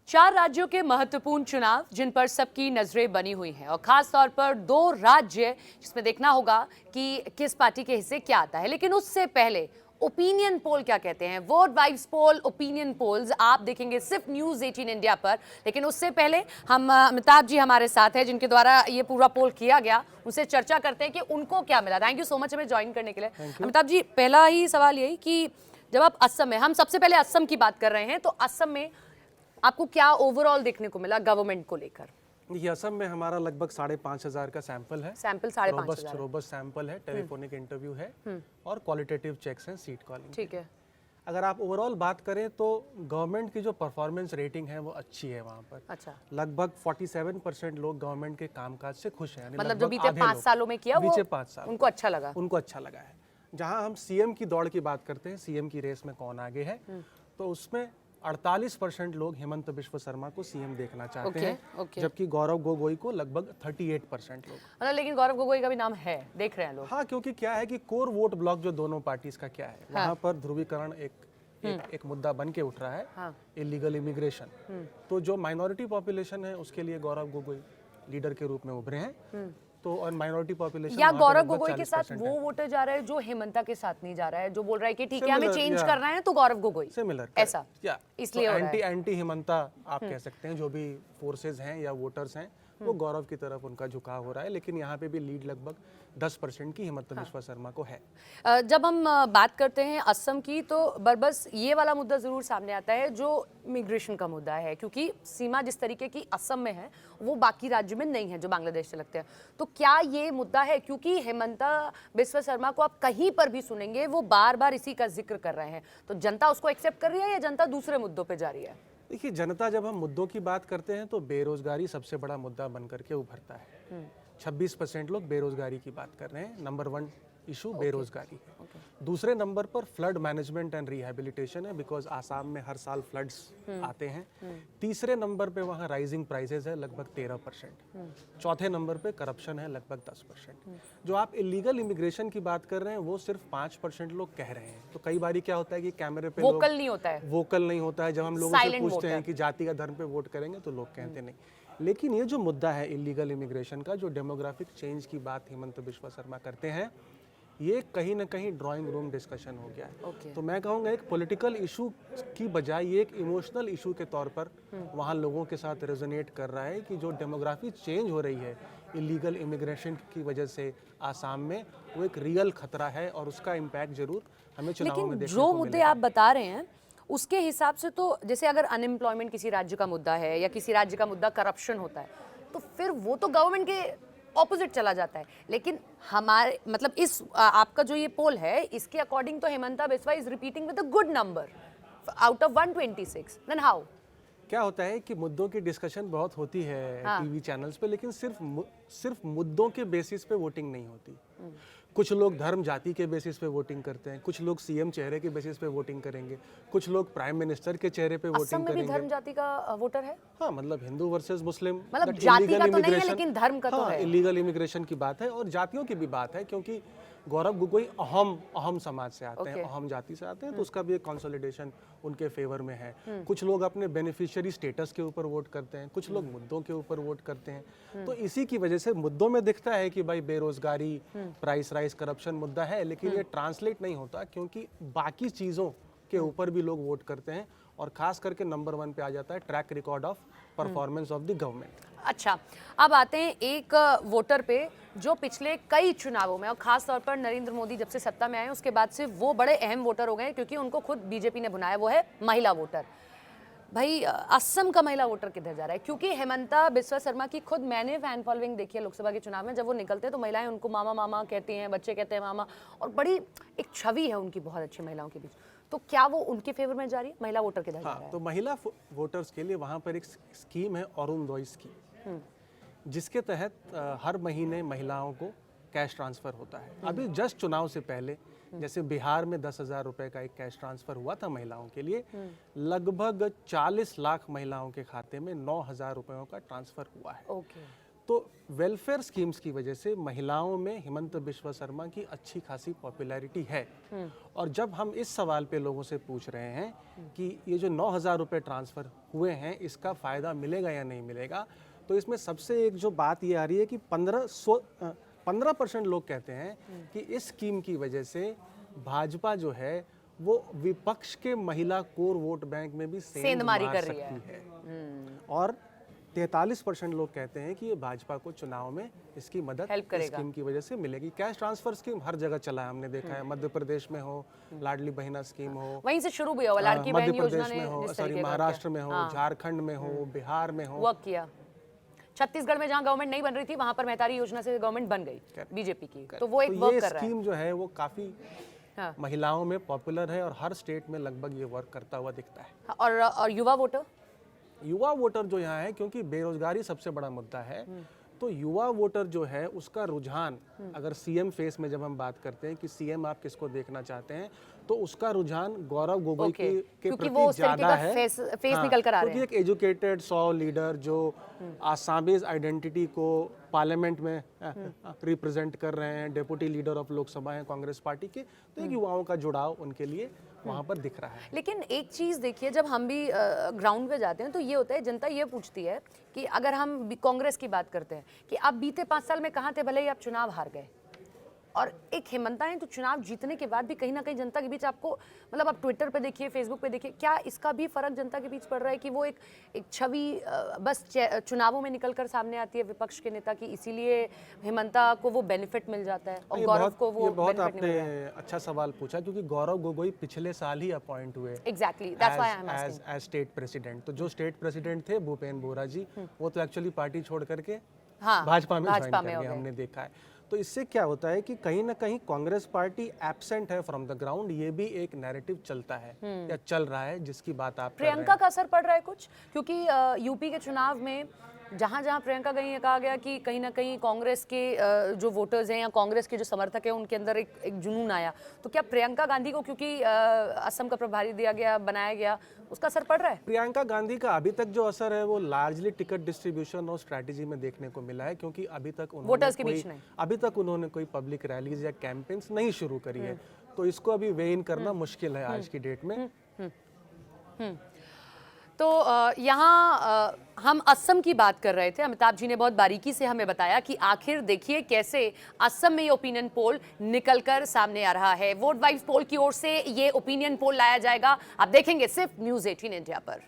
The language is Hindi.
4 राज्यों के महत्वपूर्ण चुनाव जिन पर सबकी नजरें बनी हुई हैं और खास तौर पर 2 राज्य जिसमें देखना होगा कि किस पार्टी के हिस्से क्या आता है। लेकिन उससे पहले ओपिनियन पोल क्या कहते हैं, वोट वाइब्स पोल, ओपिनियन पोल्स आप देखेंगे सिर्फ न्यूज 18 इंडिया पर। लेकिन उससे पहले हम अमिताभ जी हमारे साथ हैं जिनके द्वारा ये पूरा पोल किया गया, उनसे चर्चा करते हैं कि उनको क्या मिला। थैंक यू सो मच हमें ज्वाइन करने के लिए। अमिताभ जी, पहला ही सवाल यही कि जब आप असम में, हम सबसे पहले असम की बात कर रहे हैं, तो असम में आपको क्या ओवरऑल देखने को मिला गवर्नमेंट को लेकर? ये असम में हमारा लगभग 5,500 का सैंपल है। सैंपल 5,500 रोबस्ट सैंपल है, टेलीफोनिक इंटरव्यू है और क्वालिटेटिव चेक्स हैं, सीट कॉलिंग। ठीक है। अगर आप ओवरऑल बात करें तो गवर्नमेंट की जो परफॉर्मेंस रेटिंग है वो अच्छी है वहाँ पर। अच्छा। लगभग 47% लोग गवर्नमेंट के कामकाज से खुश हैं। मतलब जो बीते 5 सालों में किया, बीते 5 साल उनको अच्छा लगा। उनको अच्छा लगा है। जहाँ हम सीएम की दौड़ की बात करते हैं, सीएम की रेस में कौन आगे है, तो उसमें 48% लोग हेमंत बिश्व शर्मा को सीएम देखना चाहते हैं। जबकि गौरव गोगोई को लगभग 38% लोग। मतलब लेकिन गौरव गोगोई का भी नाम है, देख रहे हैं लोग। हाँ, क्योंकि क्या है कि कोर वोट ब्लॉक जो दोनों पार्टीज का क्या है, वहाँ पर ध्रुवीकरण एक मुद्दा बन के उठ रहा है। हाँ। Illegal immigration. तो जो माइनॉरिटी पॉपुलेशन है उसके लिए गौरव गोगोई लीडर के रूप में उभरे हैं। तो और माइनॉरिटी पॉपुलेशन या गौरव गोगोई के साथ वो वोटर जा रहा है जो हेमंता के साथ नहीं जा रहा है, जो बोल रहा है कि ठीक है हमें चेंज करना है, तो गौरव गोगोई सिमिलर ऐसा इसलिए तो एंटी हेमंता आप कह सकते हैं। जो भी फोर्सेस हैं या वोटर्स हैं वो गौरव की तरफ उनका झुकाव हो रहा है। लेकिन यहाँ पे भी लीड लगभग 10% की हेमंत बिश्व शर्मा को है। जब हम बात करते हैं असम की, तो बस ये वाला मुद्दा जरूर सामने आता है जो इमिग्रेशन का मुद्दा है, क्योंकि सीमा जिस तरीके की असम में है वो बाकी राज्यों में नहीं है जो बांग्लादेश से लगते हैं। तो क्या ये मुद्दा है, क्योंकि हेमंता बिश्व शर्मा को आप कहीं पर भी सुनेंगे वो बार बार इसी का जिक्र कर रहे हैं, तो जनता उसको एक्सेप्ट कर रही है या जनता दूसरे मुद्दों पर जा रही है? देखिए, जनता जब हम मुद्दों की बात करते हैं तो बेरोजगारी सबसे बड़ा मुद्दा बनकर के उभरता है। 26% लोग बेरोजगारी की बात कर रहे हैं। नंबर 1 इशू बेरोजगारी है। दूसरे नंबर पर फ्लड मैनेजमेंट एंड रिहैबिलिटेशन है, बिकॉज आसाम में हर साल फ्लड्स आते हैं। तीसरे नंबर पे वहाँ राइजिंग प्राइसेस है, लगभग 13%। चौथे नंबर पे करप्शन है, लगभग 10%। जो आप इलीगल इमिग्रेशन की बात कर रहे हैं वो सिर्फ 5% लोग कह रहे हैं। तो कई बारी क्या होता है कि कैमरे पे वोकल नहीं होता है। वोकल नहीं होता है। जब हम लोगों से पूछते हैं कि जाति का धर्म पे वोट करेंगे तो लोग कहते नहीं। लेकिन ये जो मुद्दा है इलीगल इमिग्रेशन का, जो डेमोग्राफिक चेंज की बात हेमंत बिश्व शर्मा करते हैं, ये कहीं ना कहीं ड्राइंग रूम डिस्कशन हो गया है। तो मैं कहूँगा एक पॉलिटिकल इशू की बजाय ये एक इमोशनल इशू के तौर पर वहाँ लोगों के साथ रेजोनेट कर रहा है कि जो डेमोग्राफी चेंज हो रही है इलीगल इमिग्रेशन की वजह से आसाम में, वो एक रियल खतरा है और उसका इम्पैक्ट जरूर हमें चुनावों में देखने को जो मुद्दे आप बता रहे हैं उसके हिसाब से, तो जैसे अगर अनएम्प्लॉयमेंट किसी राज्य का मुद्दा है या किसी राज्य का मुद्दा करप्शन होता है, तो फिर वो तो गवर्नमेंट के ऑपोजिट चला जाता है। लेकिन हमारे मतलब इस आपका जो ये पोल है इसके अकॉर्डिंग तो Hemanta Biswa is repeating with a good number out of 126। Then how? क्या होता है कि मुद्दों की डिस्कशन बहुत होती है टीवी चैनल्स पे, लेकिन सिर्फ मुद्दों के बेसिस पे वोटिंग नहीं होती। कुछ लोग धर्म जाति के बेसिस पे वोटिंग करते हैं, कुछ लोग सीएम चेहरे के बेसिस पे वोटिंग करेंगे, कुछ लोग प्राइम मिनिस्टर के चेहरे पे वोटिंग करेंगे। धर्म जाति का वोटर है? हाँ, मतलब हिंदू वर्सेस मुस्लिम, मतलब जाति का तो नहीं है लेकिन धर्म का तो है। इलीगल इमिग्रेशन की बात है और जातियों की भी बात है, क्योंकि गौरव गोगोई अहम समाज से आते हैं, अहम जाति से आते हैं, तो उसका भी एक कंसोलिडेशन उनके फेवर में है। कुछ लोग अपने बेनिफिशियरी स्टेटस के ऊपर वोट करते हैं, कुछ लोग मुद्दों के ऊपर वोट करते हैं। तो इसी की वजह से मुद्दों में दिखता है कि भाई बेरोजगारी, प्राइस राइज, करप्शन मुद्दा है, लेकिन ये ट्रांसलेट नहीं होता, क्योंकि बाकी चीज़ों के ऊपर भी लोग वोट करते हैं और खास करके नंबर 1 पे आ जाता है track record of performance of the government. अच्छा, अब आते हैं एक वोटर पे जो पिछले कई चुनावों में और खास तौर पर नरेंद्र मोदी जब से सत्ता में आए उसके बाद से वो बड़े अहम वोटर हो गए, क्योंकि उनको खुद बीजेपी ने बुलाया, वो है महिला वोटर। भाई, असम का महिला वोटर किधर जा रहा है? क्योंकि हेमंता बिस्वा शर्मा की खुद मैंने फैन फॉलोइंग देखी है लोकसभा के चुनाव में। जब वो निकलते हैं तो महिलाएं उनको मामा मामा कहती हैं, बच्चे कहते हैं मामा, और बड़ी एक छवि है उनकी बहुत अच्छी महिलाओं के बीच। तो क्या वो उनके फेवर में जा रही है? महिला वोटर किधर जा रहा है? तो महिला वोटर्स के लिए वहाँ पर एक स्कीम है, अरुणोदय स्कीम, जिसके तहत हर महीने महिलाओं को कैश ट्रांसफर होता है। अभी जस्ट चुनाव से पहले जैसे बिहार में 10,000 रुपए का एक कैश ट्रांसफर हुआ था महिलाओं के लिए, लगभग 40 लाख महिलाओं के खाते में 9,000 रुपयों का ट्रांसफर हुआ है। तो वेलफेयर स्कीम्स की वजह से महिलाओं में हिमंत बिस्वा शर्मा की अच्छी खासी पॉपुलैरिटी है। और जब हम इस सवाल पे लोगों से पूछ रहे हैं कि ये जो 9,000 रुपये ट्रांसफ़र हुए हैं इसका फ़ायदा मिलेगा या नहीं मिलेगा, तो इसमें सबसे एक जो बात ये आ रही है कि 15% लोग कहते हैं कि इस स्कीम की वजह से भाजपा जो है वो विपक्ष के महिला कोर वोट बैंक में भी सेंधमारी मार कर रही सकती है। और 43% लोग कहते हैं कि ये भाजपा को चुनाव में इसकी मदद इस स्कीम की वजह से मिलेगी। कैश ट्रांसफर स्कीम हर जगह चला है, हमने देखा है, मध्य प्रदेश में हो, लाडली बहना स्कीम हो, वहीं से शुरू भी हुआ, लाडली बहन योजना में हो, सॉरी महाराष्ट्र में हो, झारखंड में हो, बिहार में हो, वर्क किया। छत्तीसगढ़ में जहां गवर्नमेंट नहीं बन रही थी वहां पर मेहतारी योजना से गवर्नमेंट बन गई बीजेपी की, तो वो एक वर्क कर रहा है। स्कीम जो है वो काफी महिलाओं में पॉपुलर है और हर स्टेट में लगभग ये वर्क करता हुआ दिखता है। और युवा वोटर जो यहाँ है, क्योंकि बेरोजगारी सबसे बड़ा मुद्दा है, तो युवा वोटर जो है उसका रुझान, अगर सीएम फेस में जब हम बात करते हैं कि सीएम आप किसको देखना चाहते हैं, तो उसका रुझान गौरव गोगोई के प्रति ज्यादा है। फेस निकल कर आ रहे हैं। क्योंकि एक एजुकेटेड 100 लीडर जो आसामीज आइडेंटिटी को पार्लियामेंट में रिप्रेजेंट कर रहे हैं, डेप्यूटी लीडर ऑफ लोकसभा हैं कांग्रेस पार्टी के, तो एक युवाओं का जुड़ाव उनके लिए वहाँ पर दिख रहा है। लेकिन एक चीज़ देखिए, जब हम भी ग्राउंड पे जाते हैं तो ये होता है, जनता ये पूछती है कि अगर हम कांग्रेस की बात करते हैं कि आप बीते 5 साल में कहाँ थे, भले ही आप चुनाव हार गए, और एक हेमंता है तो चुनाव जीतने के बाद भी कहीं ना कहीं जनता के बीच आपको, मतलब आप ट्विटर पे देखिए, फेसबुक पे देखिए, क्या इसका भी फर्क जनता के बीच पड़ रहा है कि वो एक छवि बस चुनावों में निकल कर सामने आती है विपक्ष के नेता की, इसीलिए हेमंता को वो बेनिफिट मिल जाता है और गौरव को वो बहुत आपने अच्छा सवाल पूछा, क्योंकि गौरव गोगोई पिछले साल ही अपॉइंट हुए exactly, that's why I am asking, as state president. तो जो स्टेट प्रेसिडेंट थे भूपेन बोरा जी, वो तो एक्चुअली पार्टी छोड़ करके भाजपा में ज्वाइन कर गए, हमने देखा है। तो इससे क्या होता है कि कहीं ना कहीं कांग्रेस पार्टी एब्सेंट है फ्रॉम द ग्राउंड, ये भी एक नैरेटिव चलता है या चल रहा है, जिसकी बात आप प्रियंका का असर पड़ रहा है कुछ, क्योंकि यूपी के चुनाव में जहां जहां प्रियंका गई है, कहा गया कि कहीं ना कहीं कांग्रेस के जो वोटर्स हैं या कांग्रेस के जो समर्थक हैं उनके अंदर एक जुनून आया, तो क्या प्रियंका गांधी को, क्योंकि असम का प्रभारी दिया गया, बनाया गया, उसका असर पड़ रहा है? प्रियंका गांधी का अभी तक जो असर है वो लार्जली टिकट डिस्ट्रीब्यूशन और स्ट्रैटेजी में देखने को मिला है, क्योंकि अभी तक उन्होंने कोई पब्लिक रैलीज या कैंपेन्स नहीं शुरू करी है, तो इसको अभी वे इन करना मुश्किल है आज की डेट में। तो यहाँ हम असम की बात कर रहे थे, अमिताभ जी ने बहुत बारीकी से हमें बताया कि आखिर देखिए कैसे असम में ये ओपिनियन पोल निकलकर सामने आ रहा है। वोट वाइज पोल की ओर से ये ओपिनियन पोल लाया जाएगा, आप देखेंगे सिर्फ न्यूज़ 18 इंडिया पर।